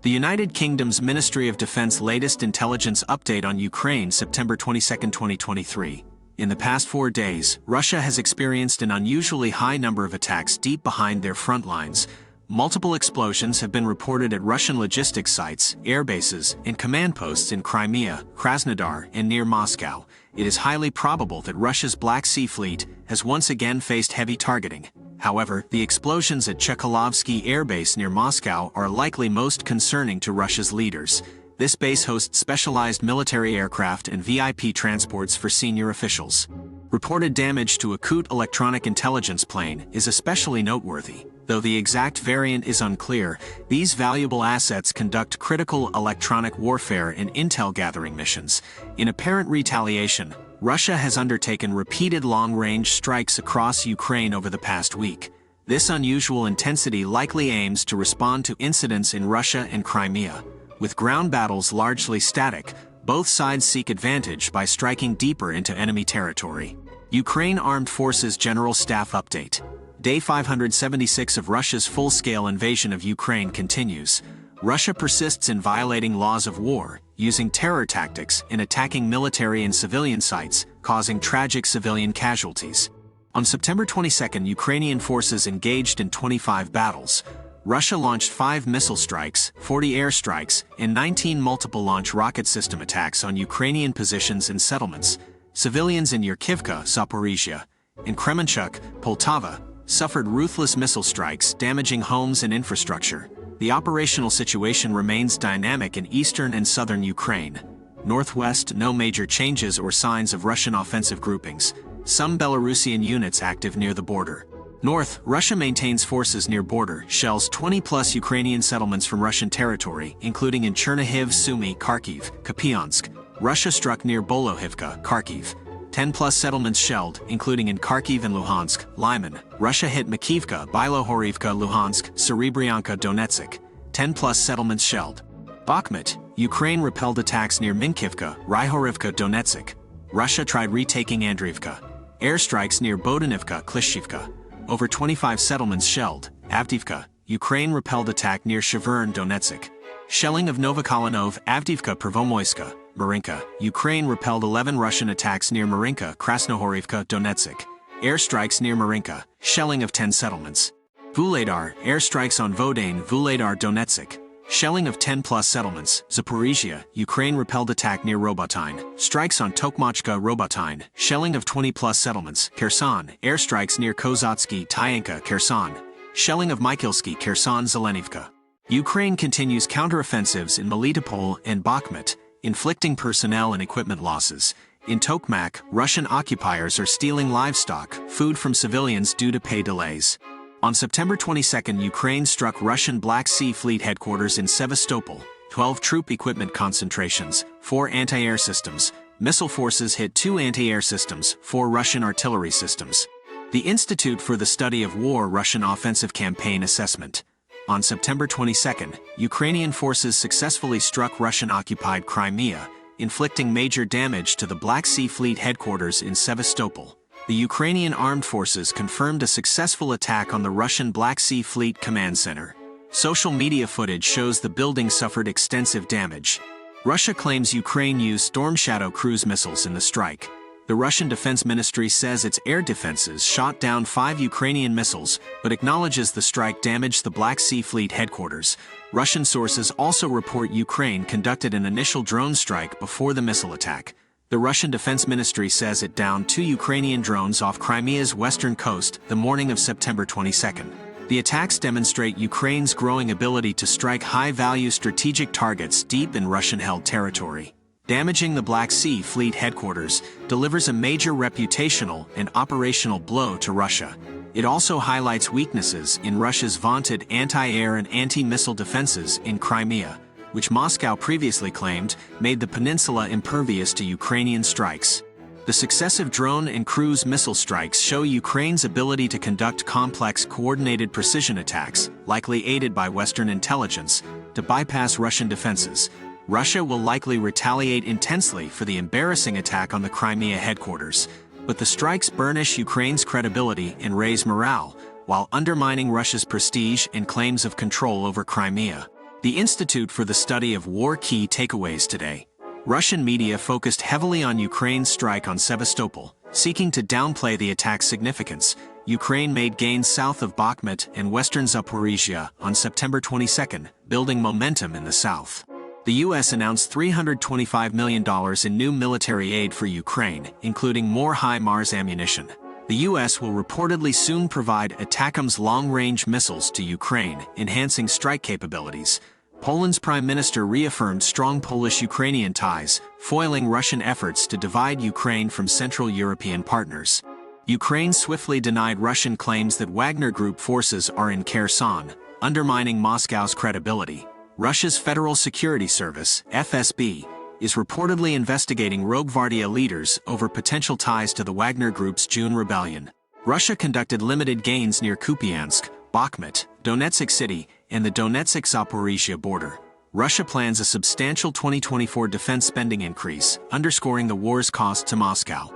The United Kingdom's Ministry of Defense latest intelligence update on Ukraine, September 22, 2023. In the past 4 days, Russia has experienced an unusually high number of attacks deep behind their front lines. Multiple explosions have been reported at Russian logistics sites, airbases, and command posts in Crimea, Krasnodar, and near Moscow. It is highly probable that Russia's Black Sea Fleet has once again faced heavy targeting. However, the explosions at Chekhovsky Air Base near Moscow are likely most concerning to Russia's leaders. This base hosts specialized military aircraft and VIP transports for senior officials. Reported damage to a Kut electronic intelligence plane is especially noteworthy. Though the exact variant is unclear, these valuable assets conduct critical electronic warfare and intel gathering missions. In apparent retaliation, Russia has undertaken repeated long-range strikes across Ukraine over the past week. This unusual intensity likely aims to respond to incidents in Russia and Crimea. With ground battles largely static, both sides seek advantage by striking deeper into enemy territory. Ukraine Armed Forces General Staff Update. Day 576 of Russia's full-scale invasion of Ukraine continues. Russia persists in violating laws of war, using terror tactics and attacking military and civilian sites, causing tragic civilian casualties. On September 22, Ukrainian forces engaged in 25 battles. Russia launched 5 missile strikes, 40 airstrikes, and 19 multiple-launch rocket system attacks on Ukrainian positions and settlements. Civilians in Kherson, Zaporizhia, and Kremenchuk, Poltava, suffered ruthless missile strikes, damaging homes and infrastructure. The operational situation remains dynamic in eastern and southern Ukraine. Northwest, no major changes or signs of Russian offensive groupings. Some Belarusian units active near the border. North, Russia maintains forces near border, shells 20-plus Ukrainian settlements from Russian territory, including in Chernihiv, Sumy, Kharkiv, Kupiansk. Russia struck near Bolohivka, Kharkiv. 10-plus settlements shelled, including in Kharkiv and Luhansk, Lyman. Russia hit Makivka, Bilohorivka, Luhansk, Serebryanka, Donetsk. 10-plus settlements shelled. Bakhmut, Ukraine repelled attacks near Minkivka, Ryhorivka, Donetsk. Russia tried retaking Andriivka. Airstrikes near Bodanivka, Klishchivka. Over 25 settlements shelled. Avdiivka, Ukraine repelled attack near Shavern, Donetsk. Shelling of Novokalinov, Avdiivka, Pervomoyska, Marinka. Ukraine repelled 11 Russian attacks near Marinka, Krasnohorivka, Donetsk. Airstrikes near Marinka. Shelling of 10 settlements. Vuhledar, airstrikes on Vodane, Vuhledar, Donetsk. Shelling of 10-plus settlements. Zaporizhia, Ukraine repelled attack near Robotyne. Strikes on Tokmachka, Robotyne. Shelling of 20-plus settlements. Kherson, airstrikes near Kozatsky, Tyenka, Kherson. Shelling of Mykylsky, Kherson, Zelenivka. Ukraine continues counteroffensives in Melitopol and Bakhmut, inflicting personnel and equipment losses. In Tokmak, Russian occupiers are stealing livestock, food from civilians due to pay delays. On September 22, Ukraine struck Russian Black Sea Fleet headquarters in Sevastopol, 12 troop equipment concentrations, 4 anti-air systems. Missile forces hit 2 anti-air systems, 4 Russian artillery systems. The Institute for the Study of War Russian Offensive Campaign Assessment. On September 22, Ukrainian forces successfully struck Russian-occupied Crimea, inflicting major damage to the Black Sea Fleet headquarters in Sevastopol. The Ukrainian armed forces confirmed a successful attack on the Russian Black Sea Fleet Command Center. Social media footage shows the building suffered extensive damage. Russia claims Ukraine used Storm Shadow cruise missiles in the strike. The Russian Defense Ministry says its air defenses shot down 5 Ukrainian missiles, but acknowledges the strike damaged the Black Sea Fleet headquarters. Russian sources also report Ukraine conducted an initial drone strike before the missile attack. The Russian Defense Ministry says it downed 2 Ukrainian drones off Crimea's western coast the morning of September 22. The attacks demonstrate Ukraine's growing ability to strike high-value strategic targets deep in Russian-held territory. Damaging the Black Sea Fleet headquarters delivers a major reputational and operational blow to Russia. It also highlights weaknesses in Russia's vaunted anti-air and anti-missile defenses in Crimea, which Moscow previously claimed made the peninsula impervious to Ukrainian strikes. The successive drone and cruise missile strikes show Ukraine's ability to conduct complex coordinated precision attacks, likely aided by Western intelligence, to bypass Russian defenses. Russia will likely retaliate intensely for the embarrassing attack on the Crimea headquarters, but the strikes burnish Ukraine's credibility and raise morale, while undermining Russia's prestige and claims of control over Crimea. The Institute for the Study of War key takeaways today. Russian media focused heavily on Ukraine's strike on Sevastopol, seeking to downplay the attack's significance. Ukraine made gains south of Bakhmut and western Zaporizhia on September 22, building momentum in the south. The U.S. announced $325 million in new military aid for Ukraine, including more HIMARS ammunition. The U.S. will reportedly soon provide ATACMS long-range missiles to Ukraine, enhancing strike capabilities. Poland's prime minister reaffirmed strong Polish-Ukrainian ties, foiling Russian efforts to divide Ukraine from Central European partners. Ukraine swiftly denied Russian claims that Wagner Group forces are in Kherson, undermining Moscow's credibility. Russia's Federal Security Service, FSB, is reportedly investigating Rogue Gvardia leaders over potential ties to the Wagner Group's June rebellion. Russia conducted limited gains near Kupiansk, Bakhmut, Donetsk City, and the Donetsk-Zaporizhia border. Russia plans a substantial 2024 defense spending increase, underscoring the war's cost to Moscow.